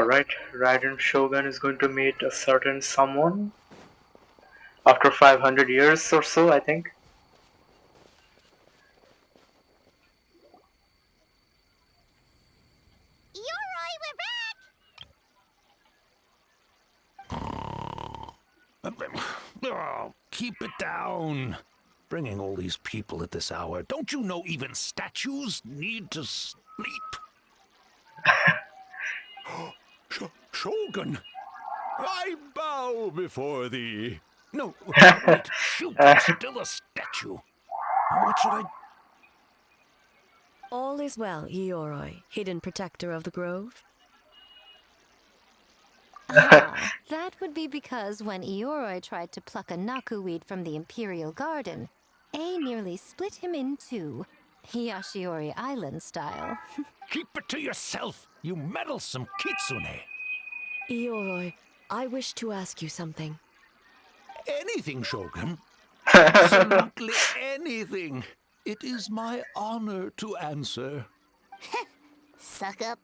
Alright, Raiden Shogun is going to meet a certain someone after 500 years or so, I think. Ioroi, we're back! Oh, keep it down. Bringing all these people at this hour. Don't you know even statues need to sleep? Shogun, I bow before thee. No, wait, shoot, I'm still a statue. What should I... All is well, Ioroi, hidden protector of the grove. Ah, that would be because when Ioroi tried to pluck a Naku weed from the Imperial Garden, Ei nearly split him in two, Yashiori Island style. Keep it to yourself, you meddlesome kitsune. Ioroi, I wish to ask you something. Anything, Shogun. Absolutely anything. It is my honor to answer. Suck up.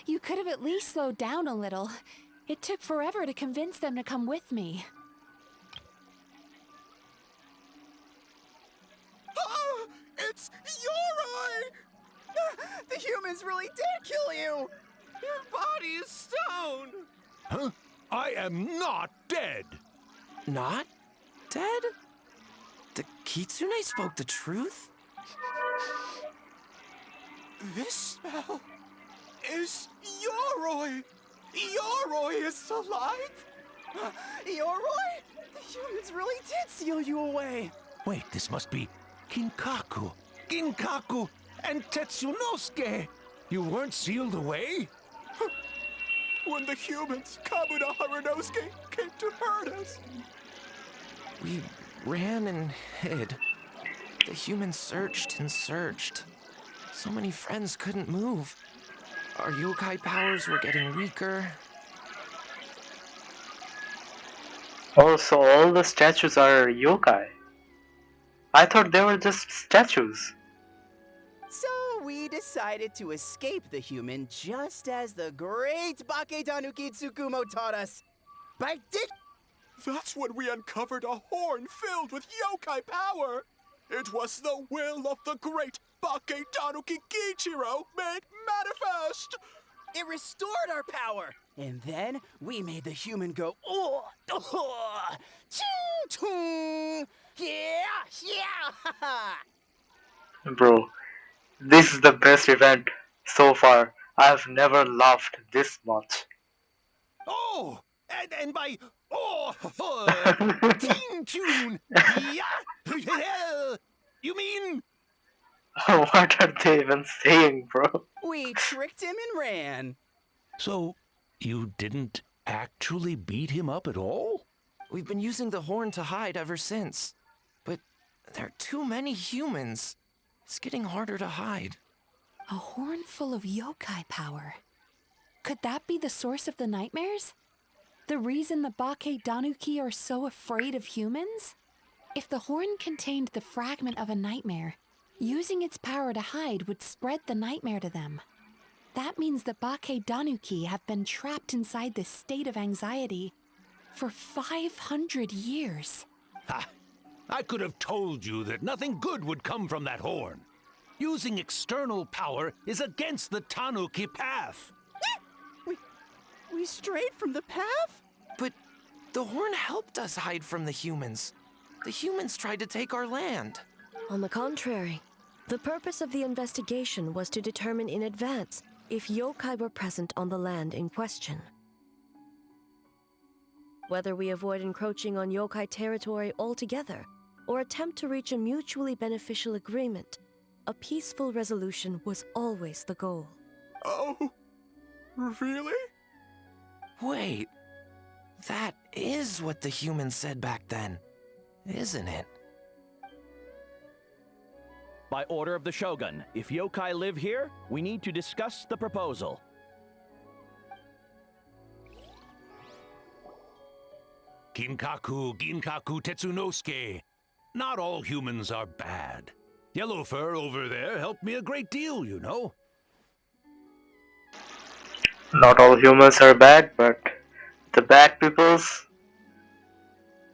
You could have at least slowed down a little. It took forever to convince them to come with me. Oh, it's Ioroi! The humans really did kill you! Your body is stone! Huh? I am not dead. Not dead? The Kitsune spoke the truth? This smell is Ioroi! Ioroi is alive! Ioroi? The humans really did seal you away! Wait, this must be Ginkaku. Ginkaku and Tetsunosuke. You weren't sealed away? When the humans, Kabuda Harunosuke, came to hurt us. We ran and hid. The humans searched and searched. So many friends couldn't move. Our yokai powers were getting weaker. Oh, so all the statues are yokai. I thought they were just statues. So we decided to escape the human just as the great Baketanuki Tsukumo taught us. By That's when we uncovered a horn filled with yokai power. It was the will of the great Baketanuki Kichiro made manifest. It restored our power. And then we made the human go, oh, oh, ching, yeah, yeah. Bro, this is the best event so far. I've never laughed this much. Oh, and by Teen Tune. Yeah, you mean? What are they even saying, bro? We tricked him and ran. So, you didn't actually beat him up at all? We've been using the horn to hide ever since. But there are too many humans. It's getting harder to hide. A horn full of yokai power. Could that be the source of the nightmares? The reason the Baketanuki are so afraid of humans? If the horn contained the fragment of a nightmare, using its power to hide would spread the nightmare to them. That means the Baketanuki have been trapped inside this state of anxiety for 500 years. Ha! I could have told you that nothing good would come from that horn. Using external power is against the Tanuki path. We strayed from the path? But the horn helped us hide from the humans. The humans tried to take our land. On the contrary, the purpose of the investigation was to determine in advance if yokai were present on the land in question. Whether we avoid encroaching on yokai territory altogether or attempt to reach a mutually beneficial agreement, a peaceful resolution was always the goal. Oh, really? Wait, that is what the humans said back then, isn't it? By order of the Shogun, if yokai live here, we need to discuss the proposal. Ginkaku Tetsunosuke. Not all humans are bad. Yellow fur over there helped me a great deal, you know. Not all humans are bad, but the bad peoples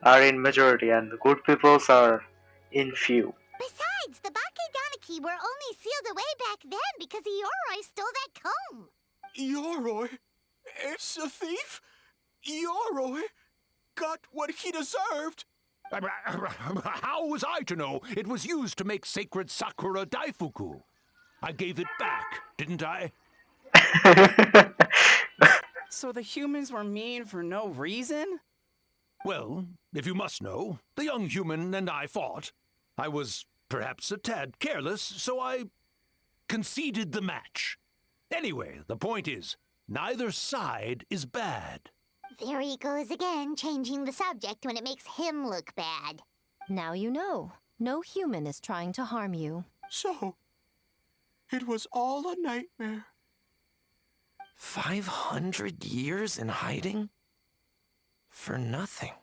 are in majority and the good peoples are in few. Besides, the Bakedaniki were only sealed away back then because Ioroi stole that comb. Ioroi? It's a thief? Ioroi got what he deserved. How was I to know it was used to make sacred Sakura Daifuku? I gave it back, didn't I? So the humans were mean for no reason? Well, if you must know, the young human and I fought. I was perhaps a tad careless, so I conceded the match. Anyway, the point is, neither side is bad. There he goes again, changing the subject when it makes him look bad. Now you know. No human is trying to harm you. So, it was all a nightmare. 500 years in hiding? For nothing.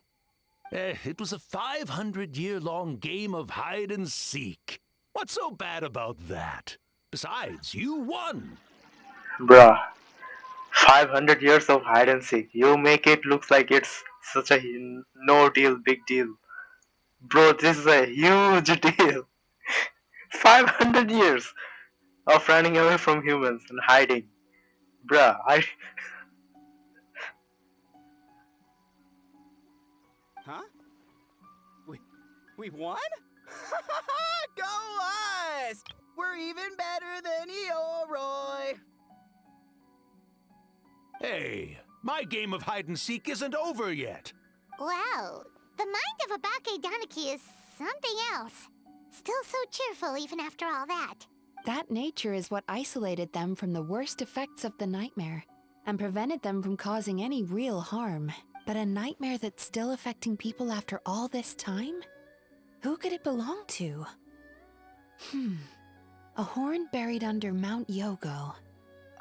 It was a 500-year-long game of hide and seek. What's so bad about that? Besides, you won. Bruh, 500 years of hide and seek. You make it look like it's such a no deal, big deal. Bro, this is a huge deal. 500 years of running away from humans and hiding. Bruh, Huh? We won? Go us! We're even better than Ioroi! Hey, my game of hide and seek isn't over yet. Wow, the mind of a Bakedaniki is something else. Still so cheerful even after all that. That nature is what isolated them from the worst effects of the nightmare and prevented them from causing any real harm. But a nightmare that's still affecting people after all this time? Who could it belong to? A horn buried under Mount Yogo.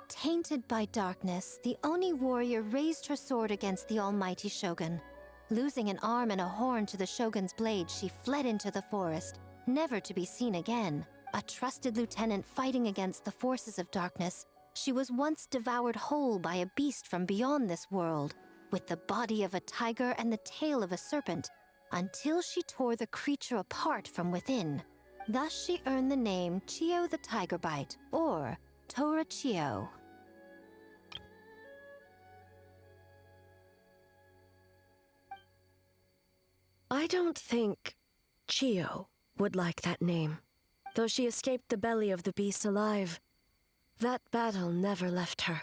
Tainted by darkness, the Oni warrior raised her sword against the almighty Shogun. Losing an arm and a horn to the Shogun's blade, she fled into the forest, never to be seen again. A trusted lieutenant fighting against the forces of darkness, she was once devoured whole by a beast from beyond this world, with the body of a tiger and the tail of a serpent, until she tore the creature apart from within. Thus she earned the name Chiyo the Tiger Bite, or Tora Chiyo. I don't think Chiyo would like that name. Though she escaped the belly of the beast alive, that battle never left her.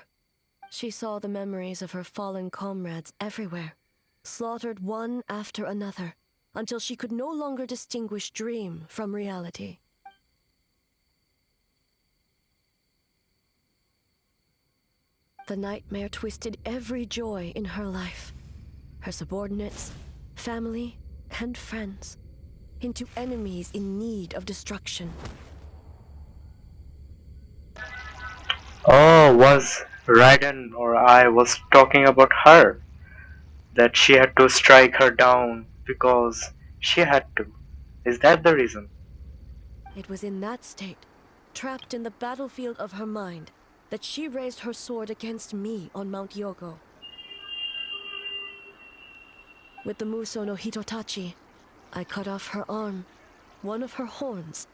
She saw the memories of her fallen comrades everywhere, slaughtered one after another, until she could no longer distinguish dream from reality. The nightmare twisted every joy in her life, her subordinates, family, and friends, into enemies in need of destruction. Oh, was Raiden or I was talking about her. That she had to strike her down because she had to. Is that the reason? It was in that state, trapped in the battlefield of her mind, that she raised her sword against me on Mount Yogo. With the Muso no Hitotachi, I cut off her arm, one of her horns,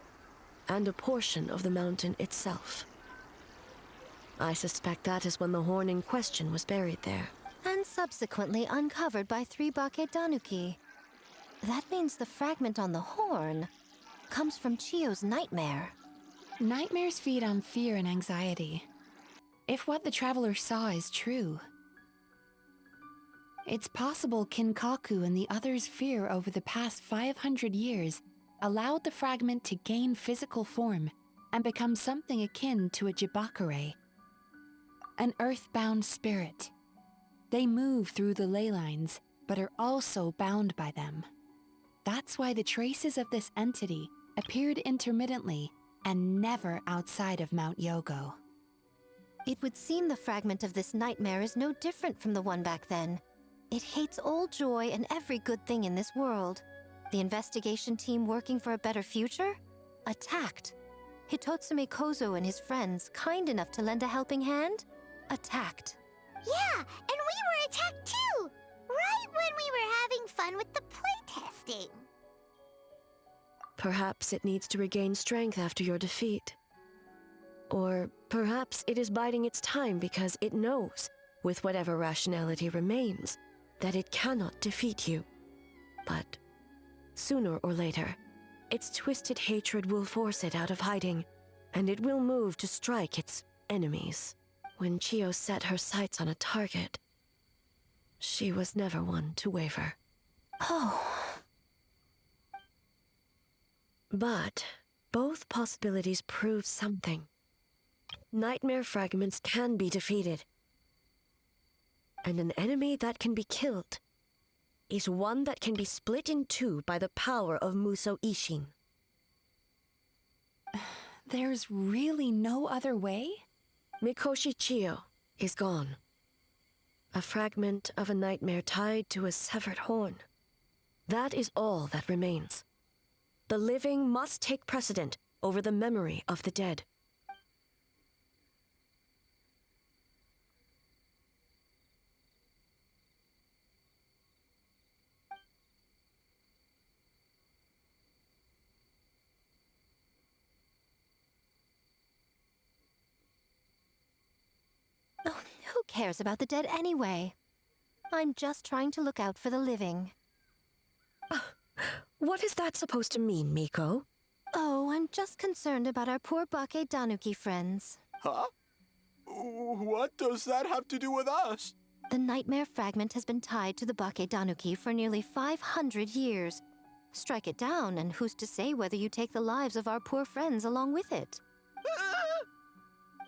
and a portion of the mountain itself. I suspect that is when the horn in question was buried there. And subsequently uncovered by 3 Bakedanuki. That means the fragment on the horn comes from Chiyo's nightmare. Nightmares feed on fear and anxiety. If what the traveler saw is true, it's possible Kinkaku and the others' fear over the past 500 years allowed the fragment to gain physical form and become something akin to a Jibakure, an earthbound spirit. They move through the ley lines, but are also bound by them. That's why the traces of this entity appeared intermittently and never outside of Mount Yogo. It would seem the fragment of this nightmare is no different from the one back then. It hates all joy and every good thing in this world. The investigation team working for a better future? Attacked. Hitotsume Kozo and his friends, kind enough to lend a helping hand, attacked. Yeah, and we were attacked too! Right when we were having fun with the playtesting. Perhaps it needs to regain strength after your defeat. Or perhaps it is biding its time because it knows, with whatever rationality remains, that it cannot defeat you. But sooner or later, its twisted hatred will force it out of hiding, and it will move to strike its enemies. When Chiyo set her sights on a target, she was never one to waver. Oh. But both possibilities prove something. Nightmare fragments can be defeated, and an enemy that can be killed is one that can be split in two by the power of Muso Ishin. There's really no other way? Mikoshi Chiyo is gone. A fragment of a nightmare tied to a severed horn. That is all that remains. The living must take precedent over the memory of the dead. Oh, who cares about the dead anyway? I'm just trying to look out for the living. What is that supposed to mean, Miko? Oh, I'm just concerned about our poor Bake Danuki friends. Huh? What does that have to do with us? The nightmare fragment has been tied to the Bake Danuki for nearly 500 years. Strike it down, and who's to say whether you take the lives of our poor friends along with it?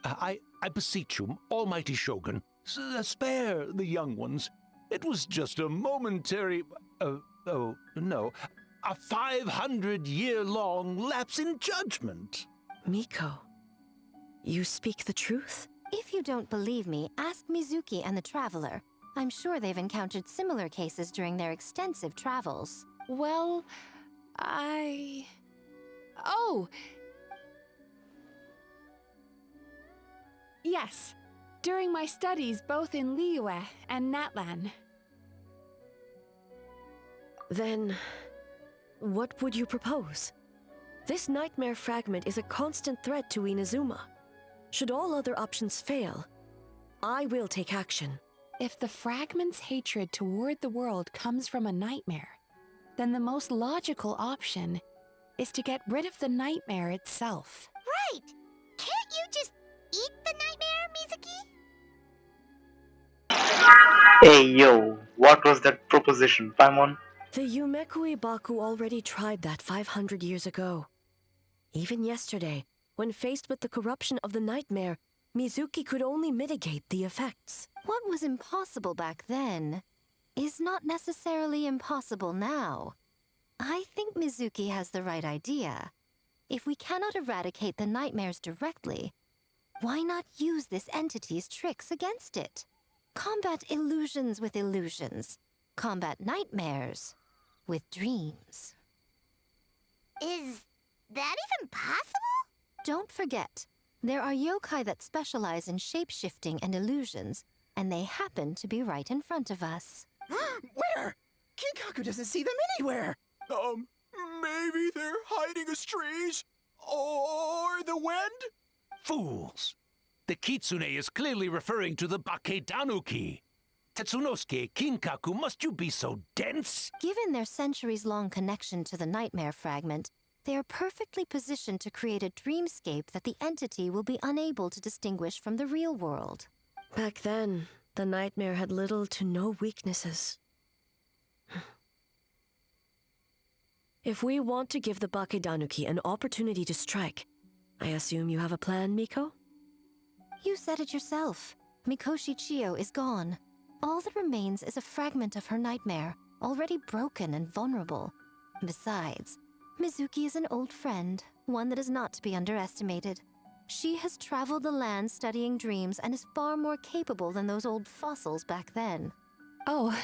I beseech you, almighty Shogun, spare the young ones. It was just a momentary... oh, no. A 500-year-long lapse in judgment. Miko, you speak the truth? If you don't believe me, ask Mizuki and the Traveler. I'm sure they've encountered similar cases during their extensive travels. Well, Oh! Yes, during my studies both in Liyue and Natlan. Then, what would you propose? This nightmare fragment is a constant threat to Inazuma. Should all other options fail, I will take action. If the fragment's hatred toward the world comes from a nightmare, then the most logical option is to get rid of the nightmare itself. Right! Can't you just eat the nightmare, Mizuki? Hey yo, what was that proposition, Paimon? The Yumeku Ibaku already tried that 500 years ago. Even yesterday, when faced with the corruption of the nightmare, Mizuki could only mitigate the effects. What was impossible back then is not necessarily impossible now. I think Mizuki has the right idea. If we cannot eradicate the nightmares directly, why not use this entity's tricks against it? Combat illusions with illusions. Combat nightmares with dreams. Is that even possible? Don't forget, there are yokai that specialize in shape-shifting and illusions, and they happen to be right in front of us. Where? Kinkaku doesn't see them anywhere. Maybe they're hiding us trees? Or the wind? Fools! The kitsune is clearly referring to the Bake Danuki. Tetsunosuke, Kinkaku, must you be so dense? Given their centuries-long connection to the nightmare fragment, they are perfectly positioned to create a dreamscape that the entity will be unable to distinguish from the real world. Back then, the nightmare had little to no weaknesses. If we want to give the Bake Danuki an opportunity to strike, I assume you have a plan, Miko? You said it yourself. Mikoshi Chiyo is gone. All that remains is a fragment of her nightmare, already broken and vulnerable. Besides, Mizuki is an old friend, one that is not to be underestimated. She has traveled the land studying dreams and is far more capable than those old fossils back then. Oh,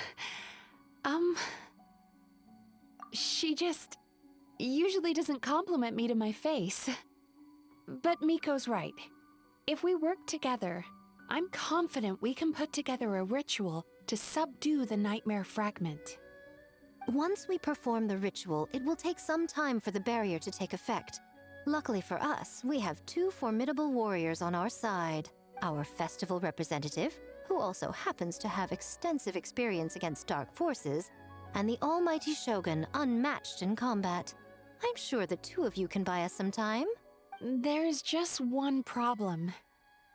she just usually doesn't compliment me to my face. But Miko's right. If we work together, I'm confident we can put together a ritual to subdue the nightmare fragment. Once we perform the ritual, it will take some time for the barrier to take effect. Luckily for us, we have two formidable warriors on our side. Our festival representative, who also happens to have extensive experience against dark forces, and the almighty Shogun, unmatched in combat. I'm sure the two of you can buy us some time. There's just one problem.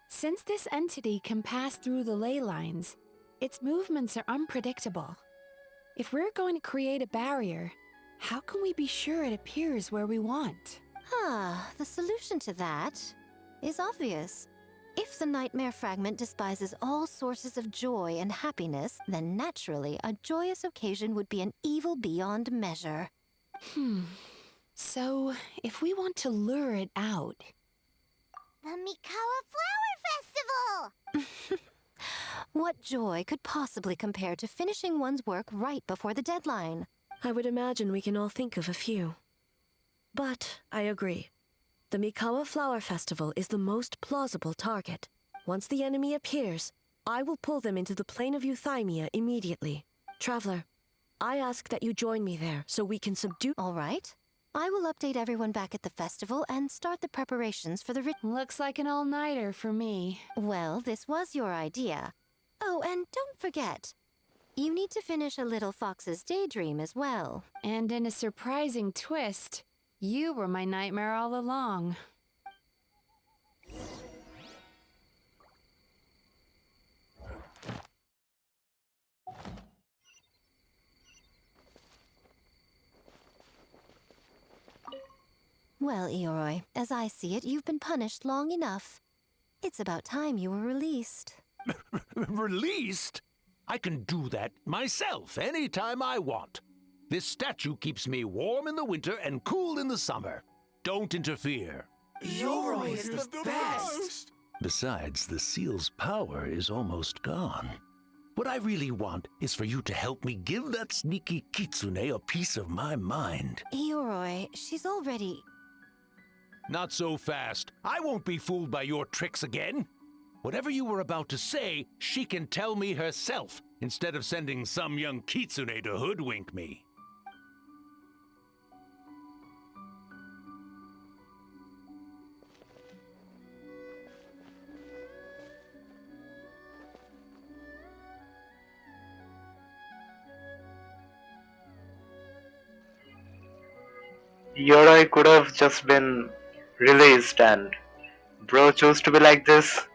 Since this entity can pass through the ley lines, its movements are unpredictable. If we're going to create a barrier, how can we be sure it appears where we want? The solution to that is obvious. If the nightmare fragment despises all sources of joy and happiness, then naturally a joyous occasion would be an evil beyond measure. So, if we want to lure it out... The Mikawa Flower Festival! What joy could possibly compare to finishing one's work right before the deadline? I would imagine we can all think of a few. But I agree. The Mikawa Flower Festival is the most plausible target. Once the enemy appears, I will pull them into the plane of Euthymia immediately. Traveler, I ask that you join me there so we can subdue... All right. I will update everyone back at the festival and start the preparations for the Looks like an all-nighter for me. Well, this was your idea. Oh, and don't forget, you need to finish a little fox's daydream as well. And in a surprising twist, you were my nightmare all along. Well, Ioroi, as I see it, you've been punished long enough. It's about time you were released. Released? I can do that myself anytime I want. This statue keeps me warm in the winter and cool in the summer. Don't interfere. Ioroi is the best! Besides, the seal's power is almost gone. What I really want is for you to help me give that sneaky kitsune a piece of my mind. Ioroi, she's already... Not so fast. I won't be fooled by your tricks again. Whatever you were about to say, she can tell me herself, instead of sending some young kitsune to hoodwink me. Ioroi could have just been released and bro chose to be like this.